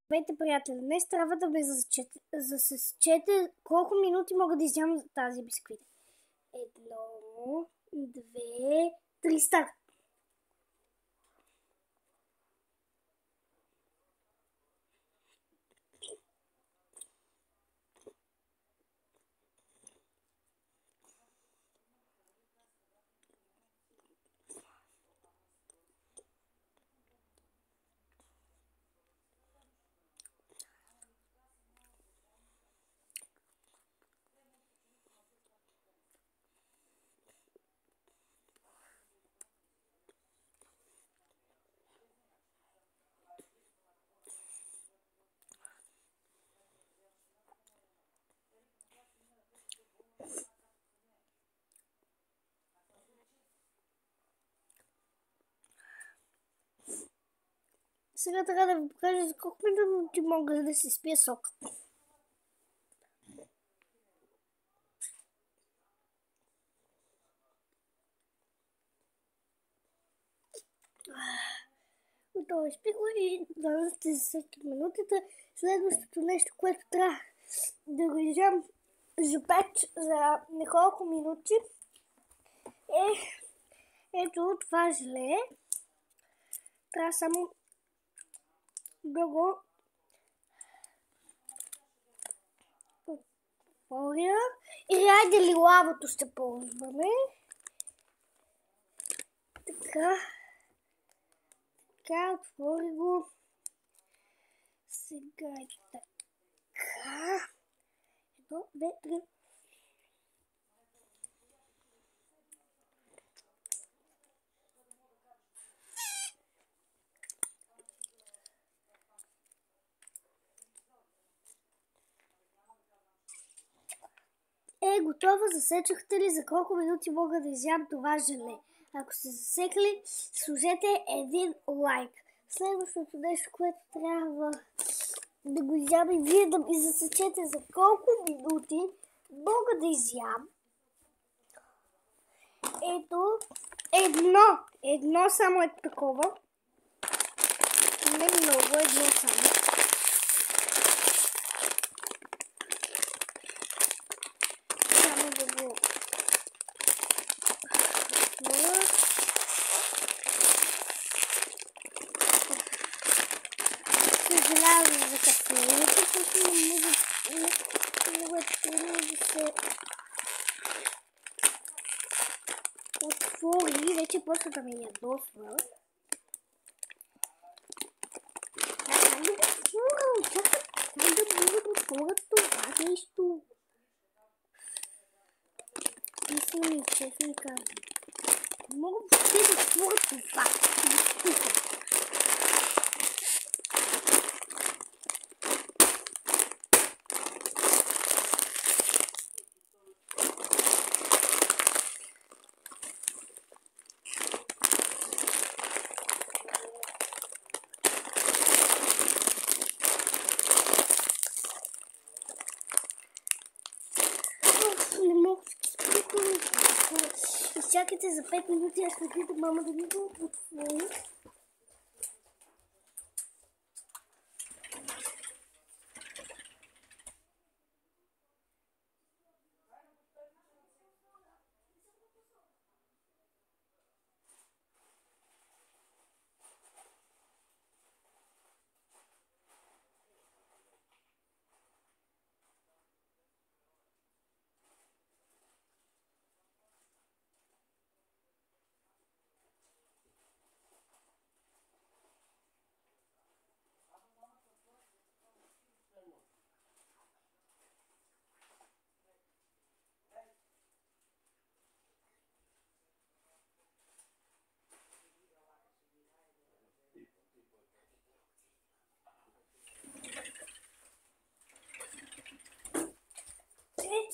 Здравейте, приятели! Днес трябва да ме засечете колко минути мога да изям тази бисквит. 1, 2, 3, старт! Сега трябва да ви покажа за колко минути мога да си спия сок. Готово изпихме и да сте засекли минутите. Следващото нещо, което трябва да го изям жупеч за няколко минути е ето това желе. Трябва само да го отворя и айде лилавото ще ползваме. Така, отвори го. Сега е така. 1, 2, 3. Готово. Засечахте ли за колко минути мога да изям това желе? Ако сте засекли, сложете един лайк. Следващото нещо, което трябва да го изям и вие да ми засечете за колко минути мога да изям. Ето, едно само е такова. Не много, едно само. Само да го съжалявам за кафените, защото много е трудно да се отвори. Вече почва да ме ядосва. Как да мога да отворя това нещо? Мисля ми, честно казвам. Не мога въобще да отворя това. Не мога да изчакайте за 5 минути, аз ще питам мама да ми го отвори.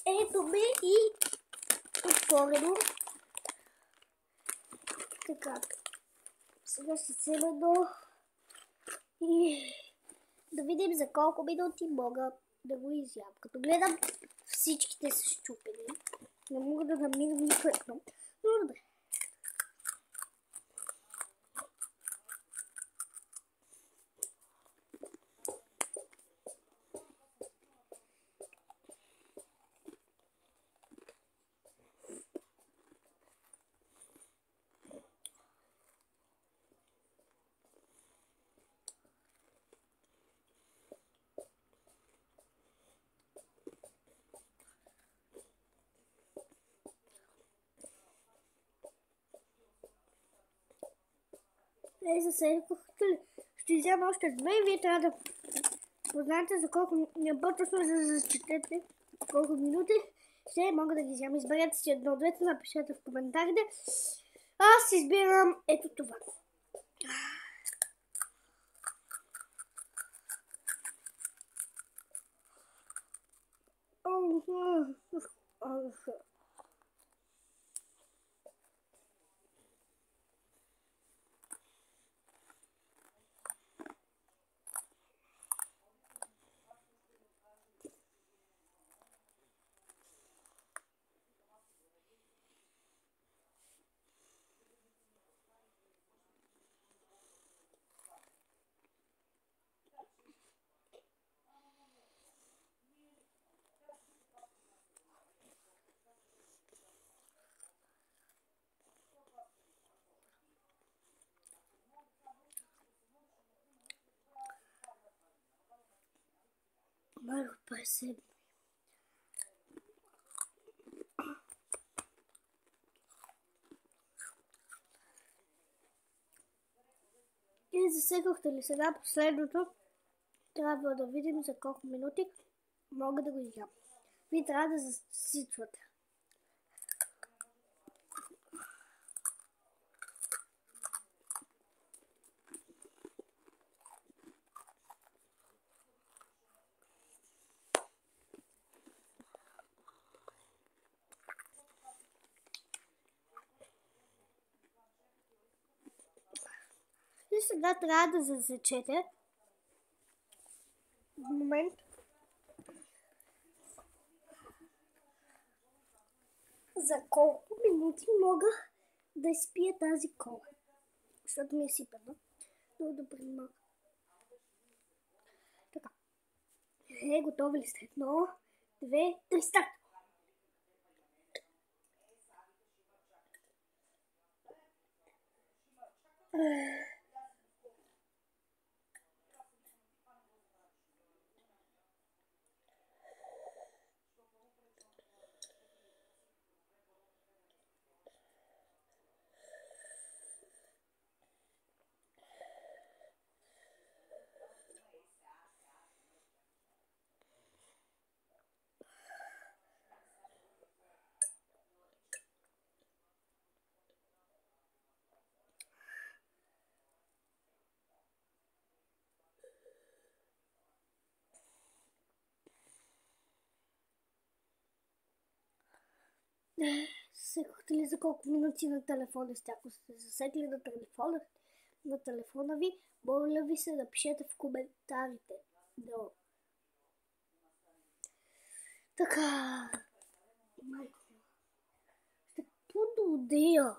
Ето ме и отворено. Така. Сега ще седа и да видим за колко минути мога да го изям. Като гледам, всичките са счупени. Не мога да намирам нито едно. Но добре. За сега ще взема още две и вие трябва да познаете за колко по-точно да зачетете колко минути ще мога да ги взема. Изберете си едно от двете, напишете в коментарите. Аз избирам ето това. Малко пресеб. И засекохте ли сега последното? Трябва да видим за колко минути мога да го изям. Вие трябва да засичвате. И сега трябва да засечете. В момент. За колко минути мога да изпия тази кола? Защото ми е сипана. Много добре малко. Така. Готови ли сте? 1, 2, 3, старт! Секохте ли за колко минути на телефона сте? Ако сте засекли на телефона ви, моля ви се да пишете в коментарите. Долу. Така. Майко. Ще подудея.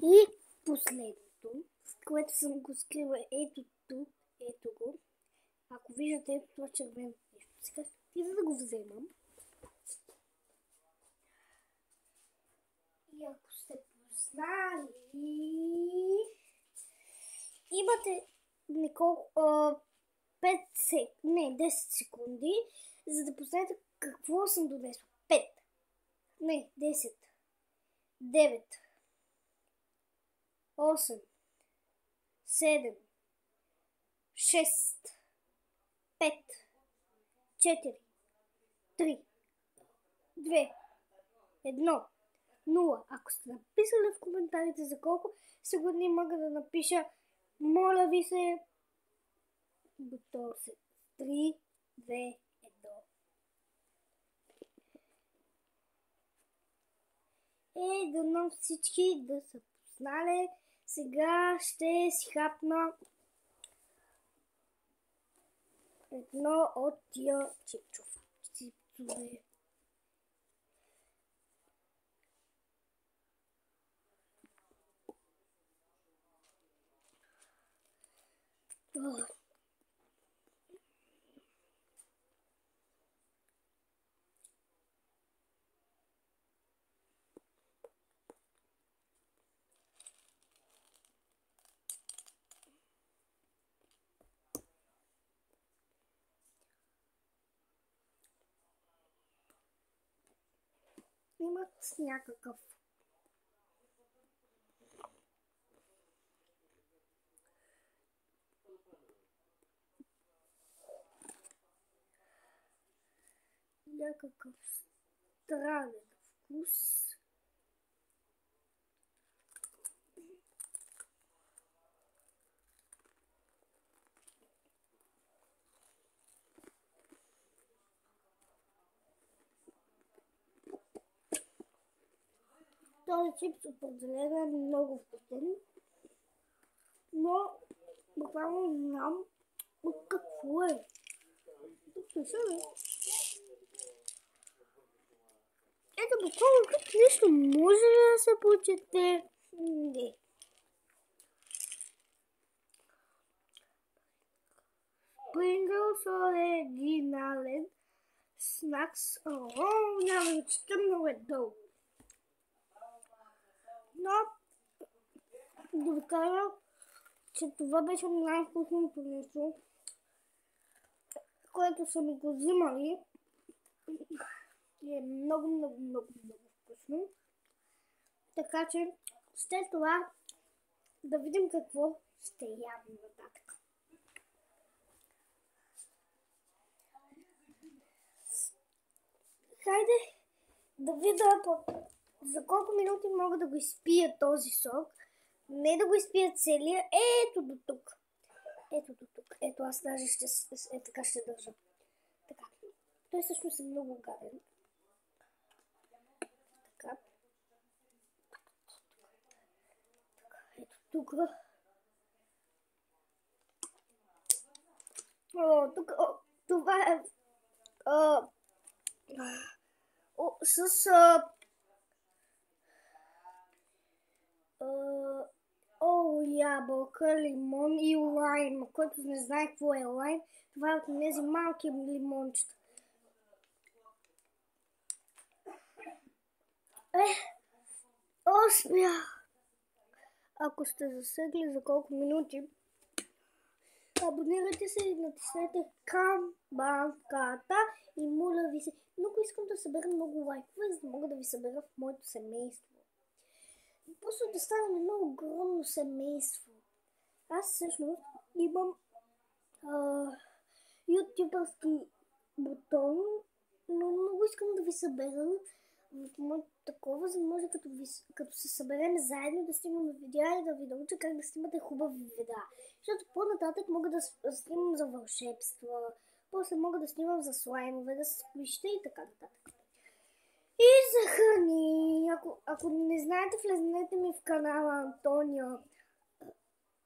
И последното, което съм го скрила ето тук, ето го. Ако виждате ето това червено нещо, сега и за да го вземам. И ако сте познали, имате 10 секунди, за да познаете какво съм донесла. 10, 9, 8, 7, 6, 5, 4, 3, 2, 1. 0. Ако сте написали в коментарите за колко секунди мога да напиша, моля ви се, готово се. 3, 2, 1. Дано всички да са познали. Сега ще си хапна едно от тия чипчове. Имат някакъв някакъв странен вкус. Този чипс определено е много вкусен, но буквално не знам от какво е. Ето буквално тук нещо може ли да се прочете? Не. Pringles оригинален снакс. Няма да чета, много е дълго. Но да ви кажа, че това беше най-вкусното нещо, което са ми го взимали. И е много вкусно. Така че след това да видим какво ще ям нататък. Хайде да видя за колко минути мога да го изпия този сок. Не да го изпия целия. Ето до тук. Ето до тук. Ето аз даже така ще държа. Така. Той всъщност е много гаден. Така. Ето тук. Тук. Това е с ябълка, лимон и лайм. Който не знае какво е лайм, това е от тези малки лимончета. Успях! Ако сте засегли за колко минути, абонирайте се и натиснете камбанката и моля ви се. Много искам да събера много лайкове, за да мога да ви събера в моето семейство. Просто да станем едно огромно семейство. Аз всъщност имам ютубърски бутон, но много искам да ви събера в моето такова, за да може като се съберем заедно да снимаме видеа и да ви науча как да снимате хубави видеа. Защото по-нататък мога да снимам за вълшебства, после мога да снимам за слаймове, да се сплища и така нататък. И за храни. Ако не знаете, влезнете ми в канала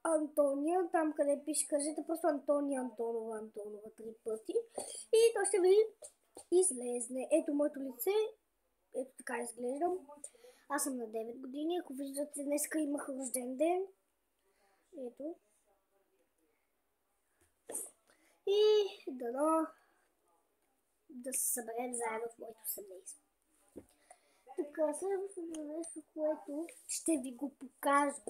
Антония, там къде пише, кажете просто Антония Антонова 3 пъти и то ще ви излезне. Ето моето лице, ето така изглеждам. Аз съм на 9 години, ако виждате, днеска имах рожден ден. Ето. И дано да се съберем заедно в моето семейство. Така, следващото нещо, което ще ви го покажа.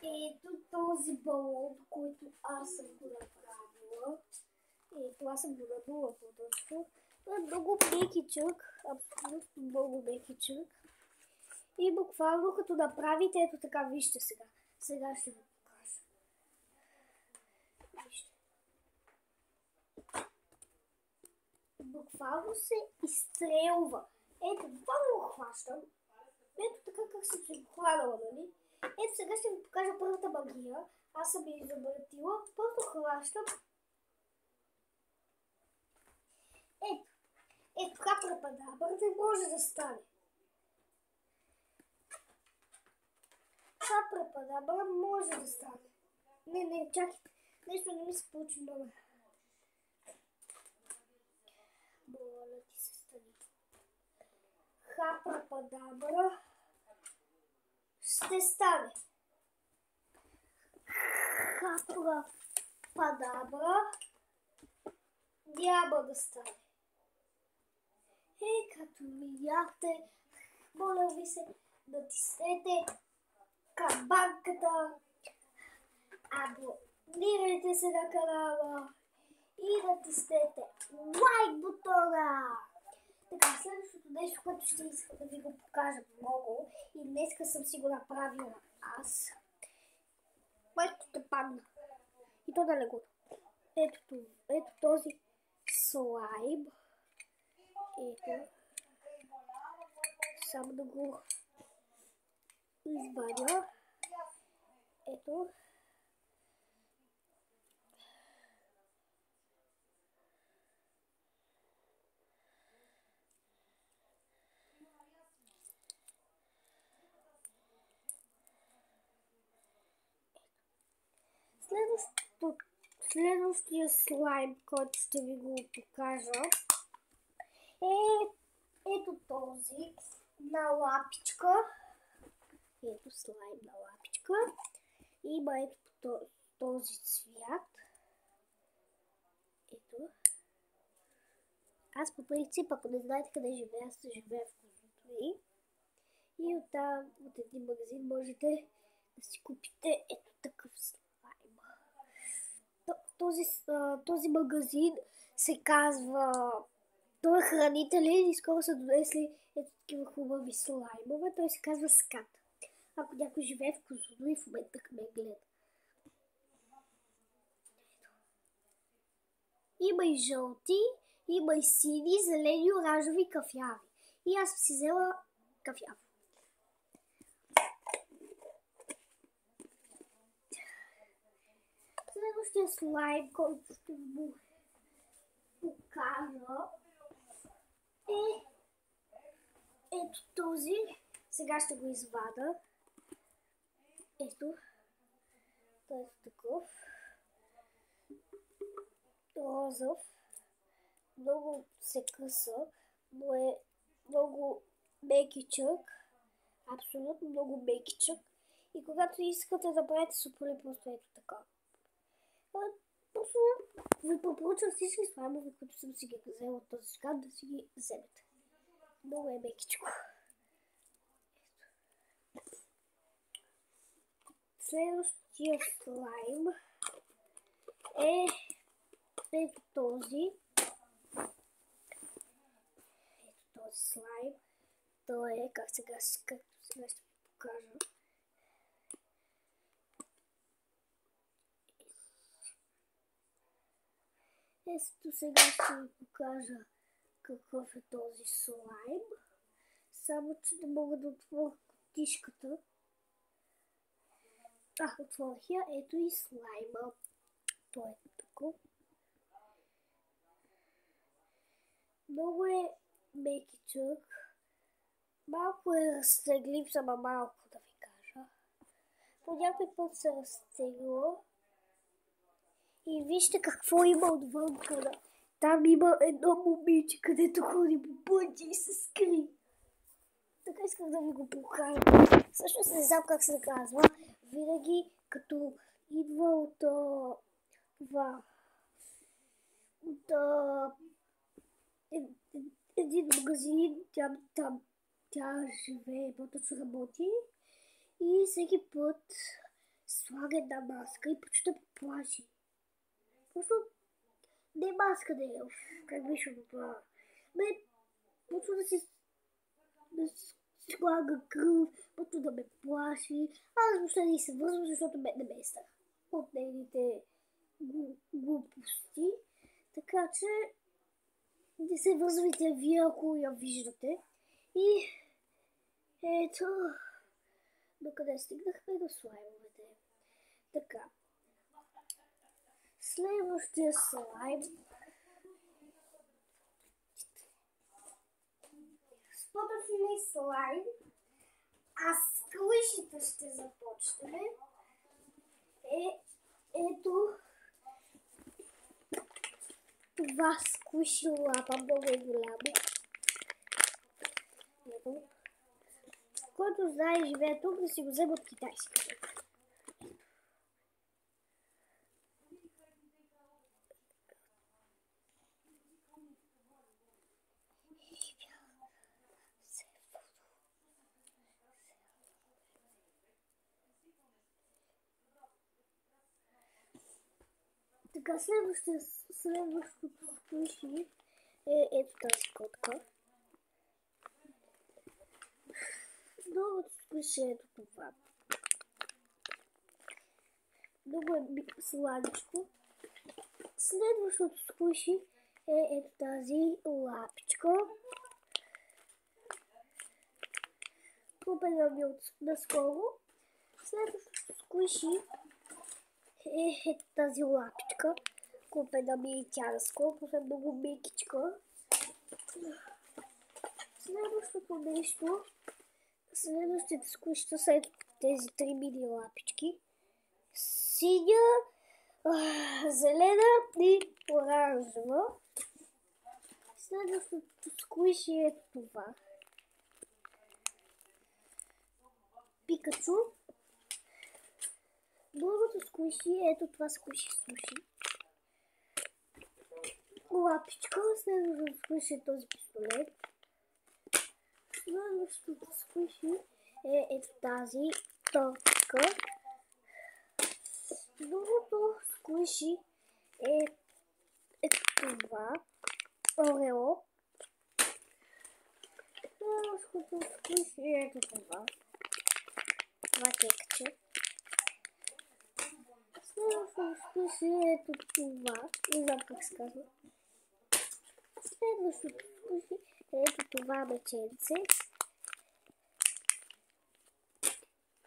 Ето този балон, който аз съм го направила. Ето, аз съм го надула по-дълго. Това е много мекичък, абсолютно много мекичък. И буквално като направите, ето така, вижте сега. Сега ще ви покажа. Вижте. Буквално се изстрелва. Ето, това го хващам. Ето така как съм се хванала, нали? Ето сега ще ви покажа първата магия. Аз съм я изобретила. Първо хващам. Ето хапрападабър не може да стане. Хапрападабър може да стане. Не, чакайте. Нещо не ми се получи много. Моля ти се, стани. Хапрападабър ще стане. Хапрападабър няма да стане. Като видяхте, моля ви се, натиснете камбанката, абонирайте се на канала и натиснете лайк бутона. Така, следващото нещо, което ще искам да ви го покажа много и днеска съм си го направила аз. Майко ще падна. И то да легото. ето този слайм. Ето. Само да го извадя. Ето. Следващия слайм, който ще ви го покажа, е ето този на лапичка. Ето слайм на лапичка. Има ето този цвят. Ето. Аз по принцип, ако не знаете къде живея, аз живея в Козлодуй. И оттам, от един магазин, можете да си купите ето такъв слайм. Този магазин се казва... Той е хранителен и скоро са донесли ето такива хубави слаймове. Той се казва Скат. Ако някой живее в Козлодуй, в момента ме гледа. Има и жълти, има и сини, зелени, оранжеви, кафяви. И аз съм си взела кафяв. Следващия слайм, който ще му покажа, е ето този. Сега ще го извада. Ето. Той е такъв. Розов. Много се къса, но е много мекичък. Абсолютно много мекичък. И когато искате да правите супали, просто ето така. Просто ви препоръчвам всички слаймове, които съм си ги взела от този скат, да си ги вземете. Много е мекичко. Следващия слайм е ето този. Ето този слайм. Той е, както сега ще ви покажа. Ето сега ще ви покажа какъв е този слайм. Само че не мога да отворя кутишката. Отворих я. Ето и слайма. Той е такъв. Много е мекичък. Малко е разтеглив, само малко да ви кажа. По някой път се разтегла. И вижте какво има отвън. Там има едно момиче, където ходи по пътя и се скри. Така исках да ви го покажа. Всъщност не знам как се казва. Винаги като идва от това... един магазин, тя живее, по-точно работи и всеки път слага една маска и почта плаши. Просто не маска да е, как беше това. Почва да се слага кръв, почва да ме плаши. Аз въобще не се вързвам, защото ме не ме страх от нейните глупости. Така че не се вързвайте вие, ако я виждате. И ето, докъде стигнахме до слаймовете. Така. Следващия слайм. Споточни слайм. А с клишите ще започнем. Ето това сквиши лапа, много е голямо. Ето. Който знае и живее тук, да си го взема от китайски. Така, следващото сквиши е ето тази котка. Другото сквиши е ето това. Много е сладичко. Следващото сквиши е тази лапичка. Купена ми от наскоро. Следващото сквиши е тази лапичка. Купена ми и тя наскоро, е много мекичка. Следващите сквишта са тези 3 мини лапички. Синя, зелена и оранжева. Следващото сквиши е това. Пикачу. Другото сквиши е ето това сквиши суши. Лапичка. Следващото сквиши е този пистолет. Следващото сквиши е ето тази тортка. Другото сквиши е ето това. Орео. Следващото сквиши е ето това. Това кекче. Следващото сквиши е ето това. Не знам как се казва. Следващото сквиши е ето това меченце.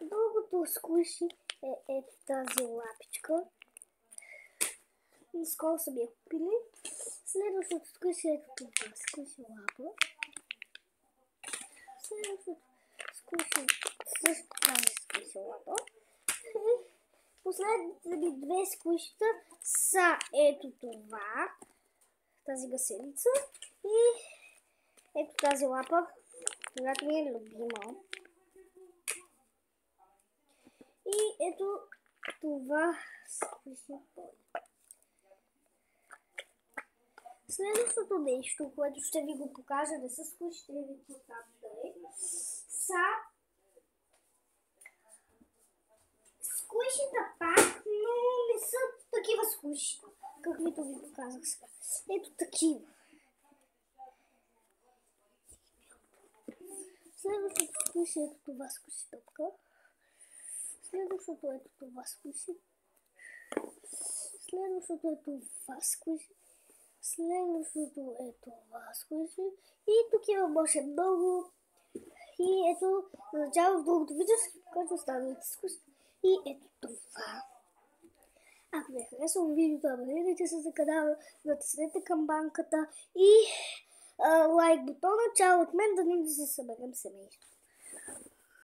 Другото сквиши е ето тази лапичка. И скоро съм я купили. Следващото сквиши е ето това сквиши лапа. Следващото сквиши също тази сквиши лапа. И последните ми 2 сквишита са ето това. Тази гасеница. И ето тази лапа, която ми е любима. И ето това сквиши поле. Следващото нещо, което ще ви го покажа, не са сквишите ви там са сквишита пак, но не са такива сквишита, каквито ви показах сега. Ето такива. Следващото сквиши е ето това сквиши топка. Следващото е ето това сквиши. Следващото е това сквиши. Следващото е това сквиши. И тук има още много. И ето, начало в другото видео, който останалите сквиши. И ето това. Ако ви е харесало видеото, абонирайте се за канала, натиснете камбанката и лайк бутона. Чао от мен, да се съберем семейство.